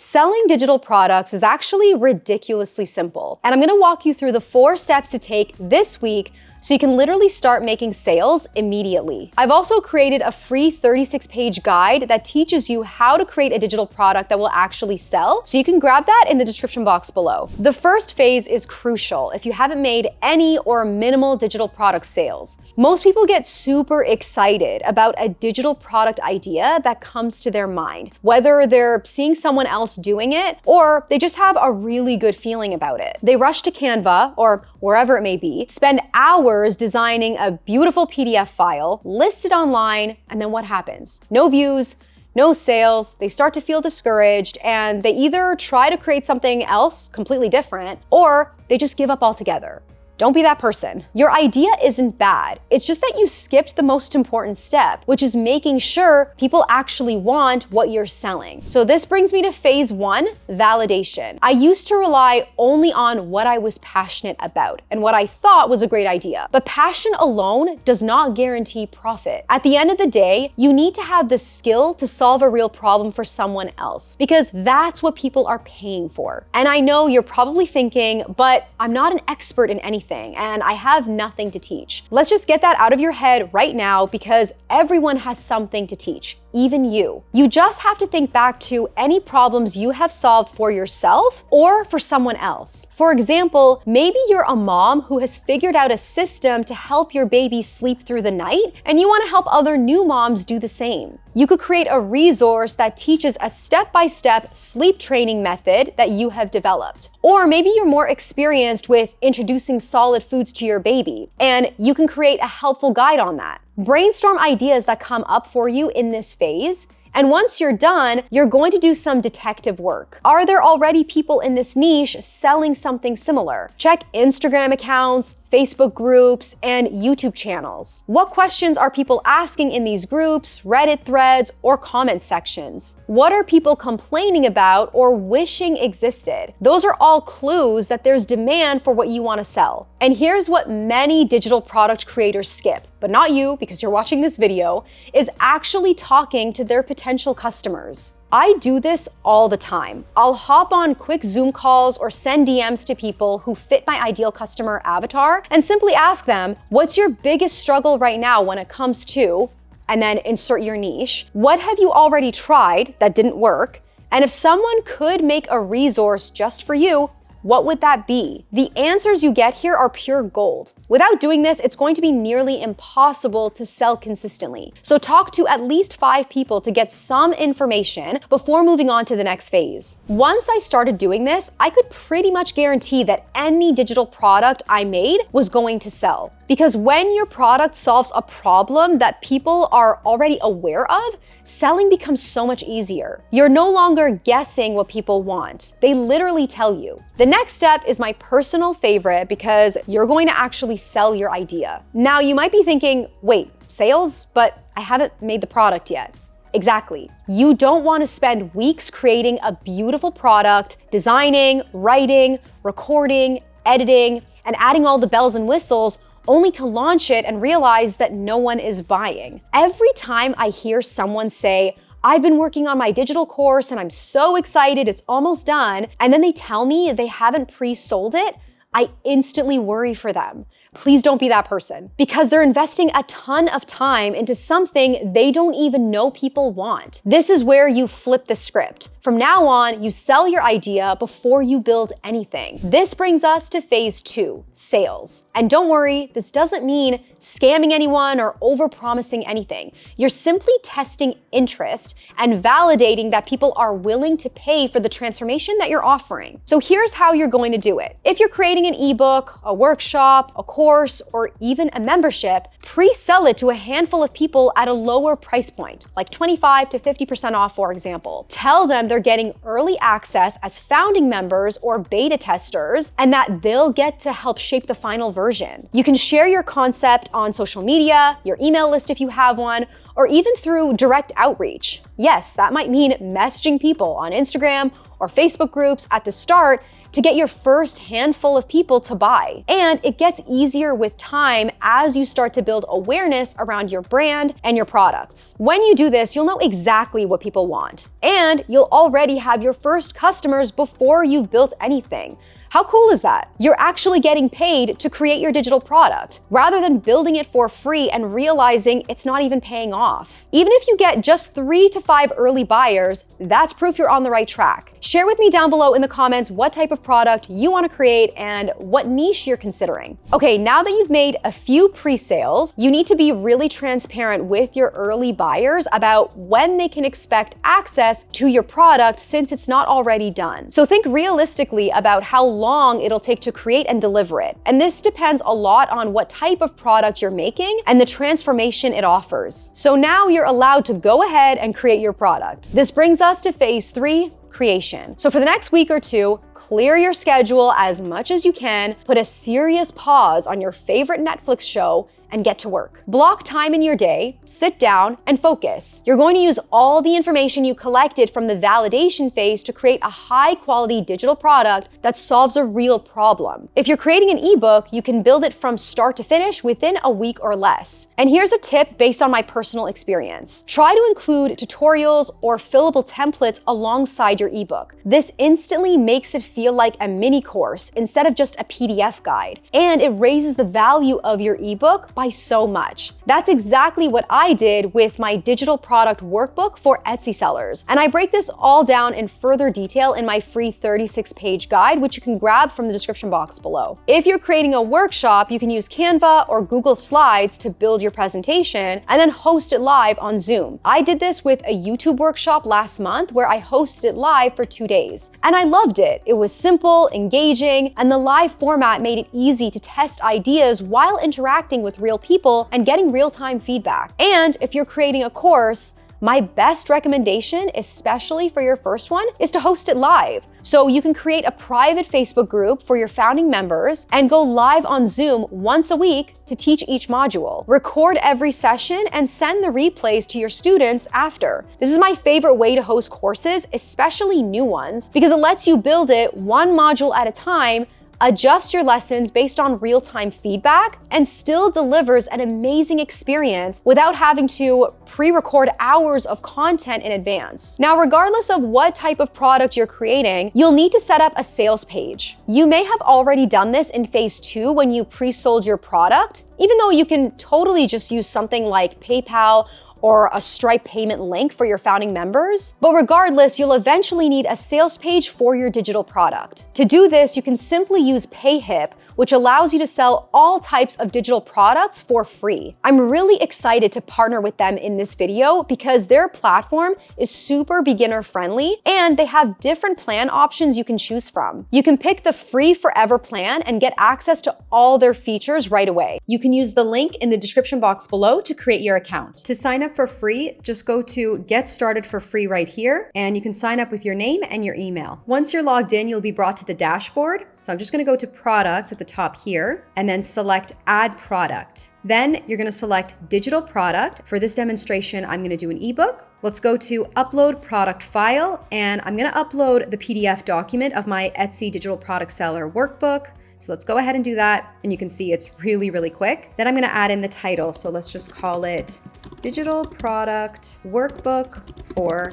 Selling digital products is actually ridiculously simple, and I'm gonna walk you through the 4 steps to take this week so you can literally start making sales immediately. I've also created a free 36-page guide that teaches you how to create a digital product that will actually sell, so you can grab that in the description box below. The first phase is crucial if you haven't made any or minimal digital product sales. Most people get super excited about a digital product idea that comes to their mind, whether they're seeing someone else doing it or they just have a really good feeling about it. They rush to Canva or wherever it may be, spend hours designing a beautiful PDF file, list it online, and then what happens? No views, no sales, they start to feel discouraged, and they either try to create something else completely different, or they just give up altogether. Don't be that person. Your idea isn't bad. It's just that you skipped the most important step, which is making sure people actually want what you're selling. So this brings me to phase 1, validation. I used to rely only on what I was passionate about and what I thought was a great idea. But passion alone does not guarantee profit. At the end of the day, you need to have the skill to solve a real problem for someone else, because that's what people are paying for. And I know you're probably thinking, but I'm not an expert in anything, and I have nothing to teach. Let's just get that out of your head right now, because everyone has something to teach, even you. You just have to think back to any problems you have solved for yourself or for someone else. For example, maybe you're a mom who has figured out a system to help your baby sleep through the night, and you want to help other new moms do the same. You could create a resource that teaches a step-by-step sleep training method that you have developed. Or maybe you're more experienced with introducing solid foods to your baby, and you can create a helpful guide on that. Brainstorm ideas that come up for you in this phase, and once you're done, you're going to do some detective work. Are there already people in this niche selling something similar? Check Instagram accounts, Facebook groups, and YouTube channels. What questions are people asking in these groups, Reddit threads, or comment sections? What are people complaining about or wishing existed? Those are all clues that there's demand for what you want to sell. And here's what many digital product creators skip, but not you because you're watching this video, is actually talking to their potential customers. I do this all the time. I'll hop on quick Zoom calls or send DMs to people who fit my ideal customer avatar and simply ask them, what's your biggest struggle right now when it comes to, and then insert your niche. What have you already tried that didn't work? And if someone could make a resource just for you, what would that be? The answers you get here are pure gold. Without doing this, it's going to be nearly impossible to sell consistently. So talk to at least 5 people to get some information before moving on to the next phase. Once I started doing this, I could pretty much guarantee that any digital product I made was going to sell. Because when your product solves a problem that people are already aware of, selling becomes so much easier. You're no longer guessing what people want. They literally tell you. The next step is my personal favorite because you're going to actually sell your idea. Now, you might be thinking, wait, sales? But I haven't made the product yet. Exactly. You don't want to spend weeks creating a beautiful product, designing, writing, recording, editing, and adding all the bells and whistles only to launch it and realize that no one is buying. Every time I hear someone say, I've been working on my digital course and I'm so excited, it's almost done, and then they tell me they haven't pre-sold it, I instantly worry for them. Please don't be that person, because they're investing a ton of time into something they don't even know people want. This is where you flip the script. From now on, you sell your idea before you build anything. This brings us to phase 2, sales. And don't worry, this doesn't mean scamming anyone or overpromising anything. You're simply testing interest and validating that people are willing to pay for the transformation that you're offering. So here's how you're going to do it. If you're creating an ebook, a workshop, a course, or even a membership, pre-sell it to a handful of people at a lower price point, like 25 to 50% off, for example. Tell them they're getting early access as founding members or beta testers, and that they'll get to help shape the final version. You can share your concept on social media, your email list if you have one, or even through direct outreach. Yes, that might mean messaging people on Instagram or Facebook groups at the start to get your first handful of people to buy. And it gets easier with time as you start to build awareness around your brand and your products. When you do this, you'll know exactly what people want, and you'll already have your first customers before you've built anything. How cool is that? You're actually getting paid to create your digital product, rather than building it for free and realizing it's not even paying off. Even if you get just 3 to 5 early buyers, that's proof you're on the right track. Share with me down below in the comments what type of product you want to create and what niche you're considering. Okay, now that you've made a few pre-sales, you need to be really transparent with your early buyers about when they can expect access to your product since it's not already done. So think realistically about how long it'll take to create and deliver it. And this depends a lot on what type of product you're making and the transformation it offers. So now you're allowed to go ahead and create your product. This brings us to phase 3, creation. So for the next week or two, clear your schedule as much as you can, put a serious pause on your favorite Netflix show, and get to work. Block time in your day, sit down, and focus. You're going to use all the information you collected from the validation phase to create a high-quality digital product that solves a real problem. If you're creating an ebook, you can build it from start to finish within a week or less. And here's a tip based on my personal experience. Try to include tutorials or fillable templates alongside your ebook. This instantly makes it feel like a mini course instead of just a PDF guide, and it raises the value of your ebook by so much. That's exactly what I did with my digital product workbook for Etsy sellers. And I break this all down in further detail in my free 36-page guide, which you can grab from the description box below. If you're creating a workshop, you can use Canva or Google Slides to build your presentation and then host it live on Zoom. I did this with a YouTube workshop last month where I hosted it live for 2 days. And I loved it. It was simple, engaging, and the live format made it easy to test ideas while interacting with real people and getting real-time feedback. And if you're creating a course, my best recommendation, especially for your first one, is to host it live. So you can create a private Facebook group for your founding members and go live on Zoom once a week to teach each module. Record every session and send the replays to your students after. This is my favorite way to host courses, especially new ones, because it lets you build it one module at a time, adjust your lessons based on real-time feedback, and still delivers an amazing experience without having to pre-record hours of content in advance. Now, regardless of what type of product you're creating, you'll need to set up a sales page. You may have already done this in phase 2 when you pre-sold your product, even though you can totally just use something like PayPal or a Stripe payment link for your founding members. But regardless, you'll eventually need a sales page for your digital product. To do this, you can simply use PayHip, which allows you to sell all types of digital products for free. I'm really excited to partner with them in this video because their platform is super beginner friendly and they have different plan options you can choose from. You can pick the free forever plan and get access to all their features right away. You can use the link in the description box below to create your account. To sign up for free, just go to Get Started for Free right here, and you can sign up with your name and your email. Once you're logged in, you'll be brought to the dashboard. So I'm just gonna go to Products at the top here and then select Add Product. Then you're gonna select Digital Product. For this demonstration, I'm gonna do an ebook. Let's go to Upload Product File, and I'm gonna upload the PDF document of my Etsy Digital Product Seller Workbook. So let's go ahead and do that. And you can see it's really, really quick. Then I'm gonna add in the title. So let's just call it Digital Product Workbook for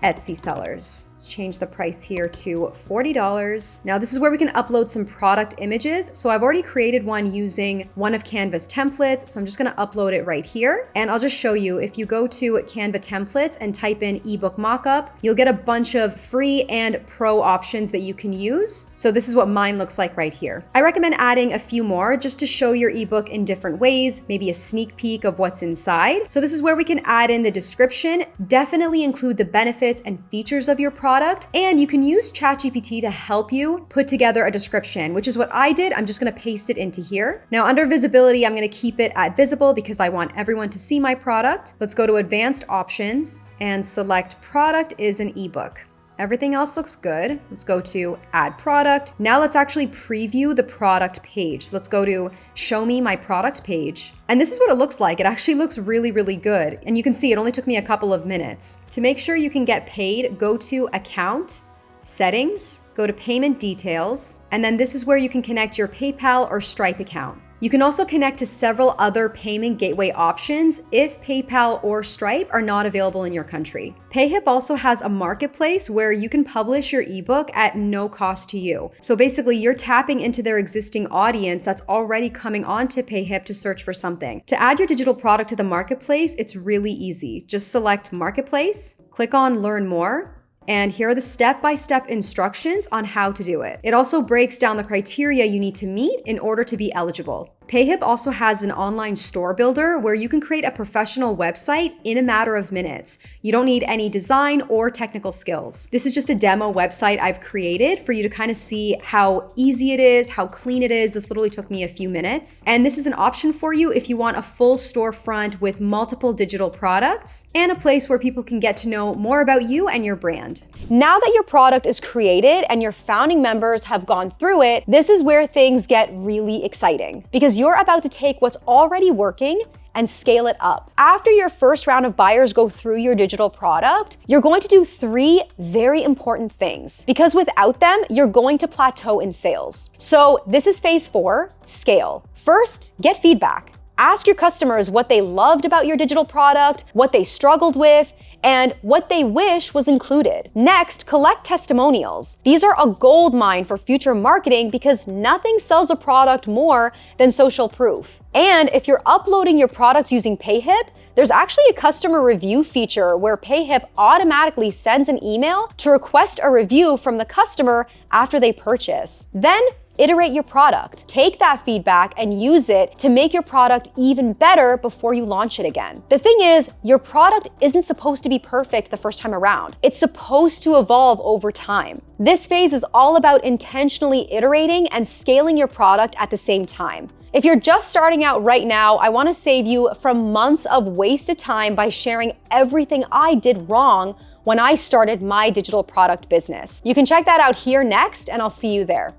Etsy sellers. Let's change the price here to $40. Now this is where we can upload some product images. So I've already created one using one of Canva's templates. So I'm just gonna upload it right here. And I'll just show you, if you go to Canva templates and type in ebook mockup, you'll get a bunch of free and pro options that you can use. So this is what mine looks like right here. I recommend adding a few more just to show your ebook in different ways, maybe a sneak peek of what's inside. So this is where we can add in the description, definitely include the benefits and features of your product, and you can use ChatGPT to help you put together a description, which is what I did. I'm just gonna paste it into here. Now under visibility, I'm gonna keep it at visible because I want everyone to see my product. Let's go to advanced options and select product is an ebook. Everything else looks good. Let's go to add product. Now let's actually preview the product page. Let's go to show me my product page. And this is what it looks like. It actually looks really, really good. And you can see it only took me a couple of minutes. To make sure you can get paid, go to account Settings, go to Payment Details, and then this is where you can connect your PayPal or Stripe account. You can also connect to several other payment gateway options if PayPal or Stripe are not available in your country. PayHip also has a marketplace where you can publish your ebook at no cost to you. So basically, you're tapping into their existing audience that's already coming onto PayHip to search for something. To add your digital product to the marketplace, it's really easy. Just select Marketplace, click on Learn More, and here are the step-by-step instructions on how to do it. It also breaks down the criteria you need to meet in order to be eligible. PayHip also has an online store builder where you can create a professional website in a matter of minutes. You don't need any design or technical skills. This is just a demo website I've created for you to kind of see how easy it is, how clean it is. This literally took me a few minutes. And this is an option for you if you want a full storefront with multiple digital products and a place where people can get to know more about you and your brand. Now that your product is created and your founding members have gone through it, this is where things get really exciting because you're about to take what's already working and scale it up. After your first round of buyers go through your digital product, you're going to do 3 very important things because without them, you're going to plateau in sales. So this is phase 4, scale. First, get feedback. Ask your customers what they loved about your digital product, what they struggled with, and what they wish was included. Next, collect testimonials. These are a gold mine for future marketing because nothing sells a product more than social proof. And if you're uploading your products using PayHip, there's actually a customer review feature where PayHip automatically sends an email to request a review from the customer after they purchase. Then, iterate your product. Take that feedback and use it to make your product even better before you launch it again. The thing is, your product isn't supposed to be perfect the first time around. It's supposed to evolve over time. This phase is all about intentionally iterating and scaling your product at the same time. If you're just starting out right now, I want to save you from months of wasted time by sharing everything I did wrong when I started my digital product business. You can check that out here next, and I'll see you there.